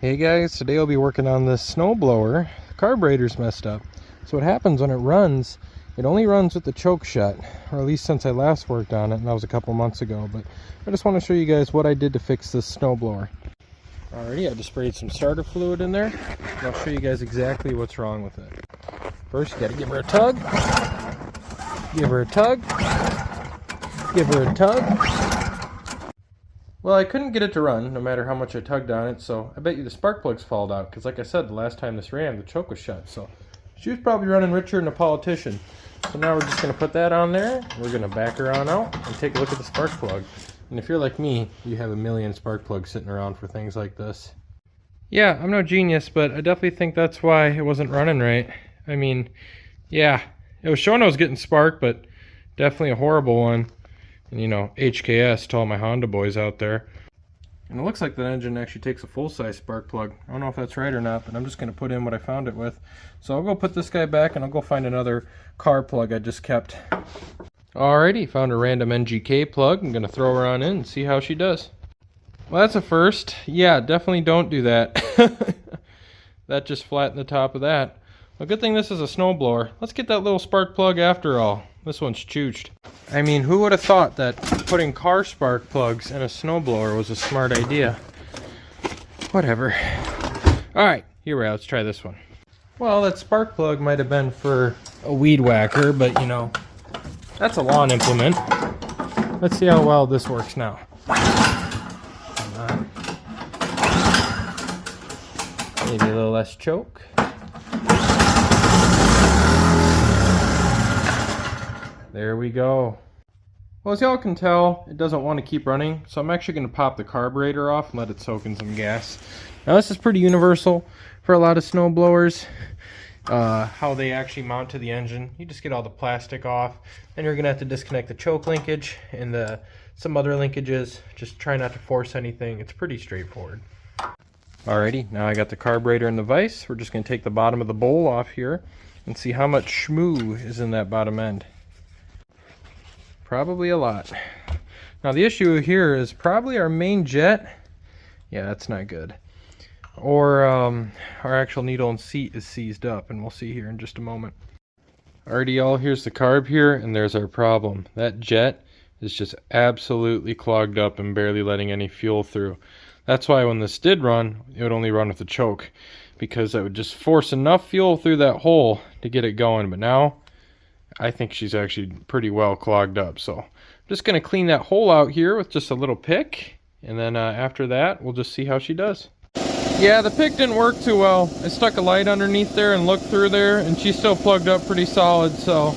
Hey guys, today I'll be working on this snowblower. The carburetor's messed up. So what happens when it runs, it only runs with the choke shut, or at least since I last worked on it, and that was a couple months ago. But I just want to show you guys what I did to fix this snowblower. Alrighty, I just sprayed some starter fluid in there, and I'll show you guys exactly what's wrong with it. First, you gotta give her a tug. Give her a tug. Give her a tug. Well, I couldn't get it to run, no matter how much I tugged on it, so I bet you the spark plugs fouled out, because like I said, the last time this ran, the choke was shut, so she was probably running richer than a politician. So now we're just going to put that on there, we're going to back her on out, and take a look at the spark plug. And if you're like me, you have a million spark plugs sitting around for things like this. Yeah, I'm no genius, but I definitely think that's why it wasn't running right. I mean, yeah, it was showing I was getting spark, but definitely a horrible one. And you know, HKS to all my Honda boys out there. And it looks like the engine actually takes a full-size spark plug. I don't know if that's right or not, but I'm just going to put in what I found it with. So I'll go put this guy back and I'll go find another car plug I just kept. Alrighty, found a random NGK plug. I'm going to throw her on in and see how she does. Well, that's a first. Yeah, definitely don't do that. That just flattened the top of that. Well, good thing this is a snowblower. Let's get that little spark plug after all. This one's chooched. I mean, who would have thought that putting car spark plugs in a snowblower was a smart idea? Whatever. Alright, here we are. Let's try this one. Well, that spark plug might have been for a weed whacker, but you know, that's a lawn implement. Let's see how well this works now. Come on. Maybe a little less choke. There we go. Well, as y'all can tell, it doesn't want to keep running, so I'm actually going to pop the carburetor off and let it soak in some gas. Now this is pretty universal for a lot of snow blowers. How they actually mount to the engine. You just get all the plastic off, then you're going to have to disconnect the choke linkage and some other linkages. Just try not to force anything. It's pretty straightforward. Alrighty, now I got the carburetor in the vise. We're just going to take the bottom of the bowl off here and see how much schmoo is in that bottom end. Probably a lot. Now the issue here is probably our main jet. Yeah, that's not good. Or our actual needle and seat is seized up, and we'll see here in just a moment. Alrighty y'all, here's the carb here, and there's our problem. That jet is just absolutely clogged up and barely letting any fuel through. That's why when this did run, it would only run with the choke, because that would just force enough fuel through that hole to get it going. But now I think she's actually pretty well clogged up, so I'm just going to clean that hole out here with just a little pick, and then after that we'll just see how she does. Yeah, the pick didn't work too well. I stuck a light underneath there and looked through there, and she's still plugged up pretty solid, so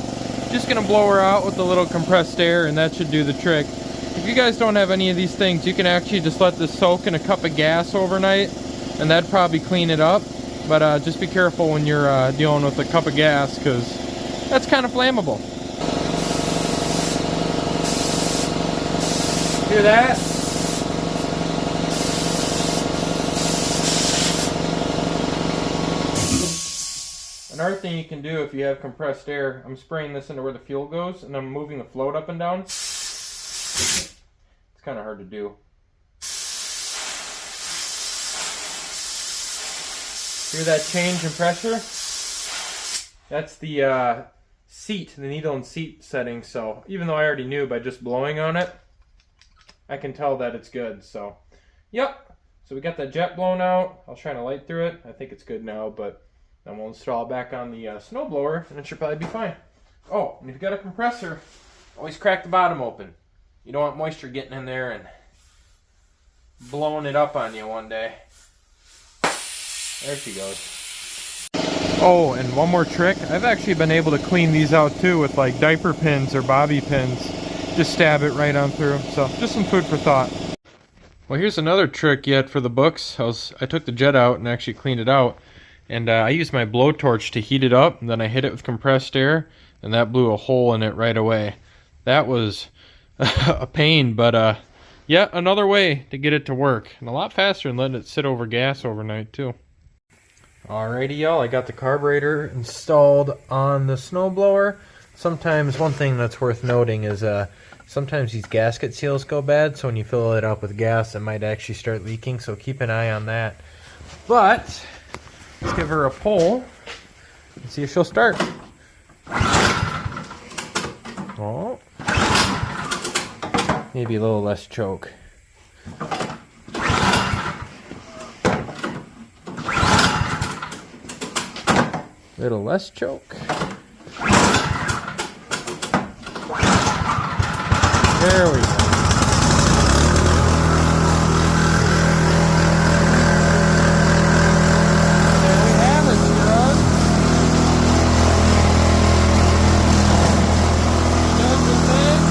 just going to blow her out with a little compressed air, and that should do the trick. If you guys don't have any of these things, you can actually just let this soak in a cup of gas overnight, and that'd probably clean it up. But just be careful when you're dealing with a cup of gas, because that's kind of flammable. Hear that? Another thing you can do if you have compressed air, I'm spraying this into where the fuel goes, and I'm moving the float up and down. It's kind of hard to do. Hear that change in pressure? That's the seat, the needle and seat setting. So even though I already knew by just blowing on it, I can tell that it's good. So yep, so we got that jet blown out. I'll shine a light through it. I think it's good now, but then we'll install it back on the snowblower and it should probably be fine. Oh, and if you got a compressor, always crack the bottom open. You don't want moisture getting in there and blowing it up on you one day. There she goes. Oh, and one more trick. I've actually been able to clean these out too with like diaper pins or bobby pins. Just stab it right on through. So just some food for thought. Well, here's another trick yet for the books. I took the jet out and actually cleaned it out. And I used my blowtorch to heat it up, and then I hit it with compressed air, and that blew a hole in it right away. That was a pain, but yeah, another way to get it to work. And a lot faster than letting it sit over gas overnight too. Alrighty y'all, I got the carburetor installed on the snowblower. Sometimes one thing that's worth noting is sometimes these gasket seals go bad, so when you fill it up with gas it might actually start leaking, so keep an eye on that. But let's give her a pull and see if she'll start. Oh, maybe a little less choke. Little less choke. There we go. There we have it, Sharon. Does the thing.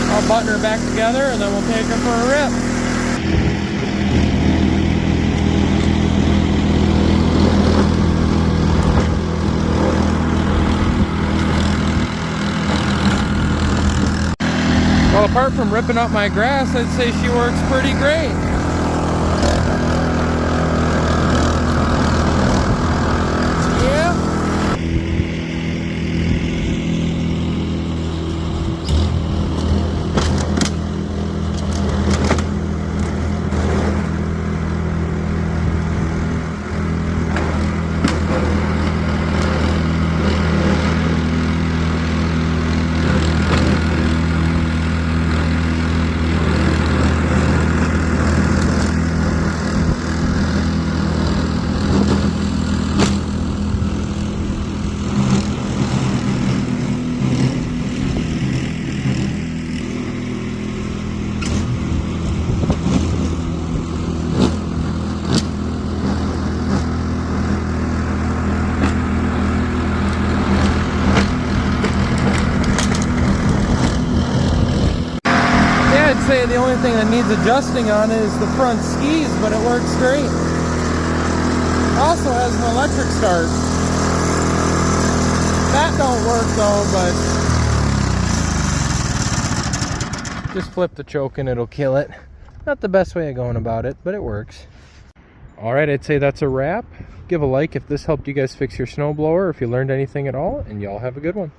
I'll button her back together and then we'll take her for a rip. Well, apart from ripping up my grass, I'd say she works pretty great. Yeah. I'd say the only thing that needs adjusting on is the front skis, but it works great. Also has an electric start. That don't work though, but just flip the choke and it'll kill it. Not the best way of going about it, but it works. Alright, I'd say that's a wrap. Give a like if this helped you guys fix your snowblower, or if you learned anything at all, and y'all have a good one.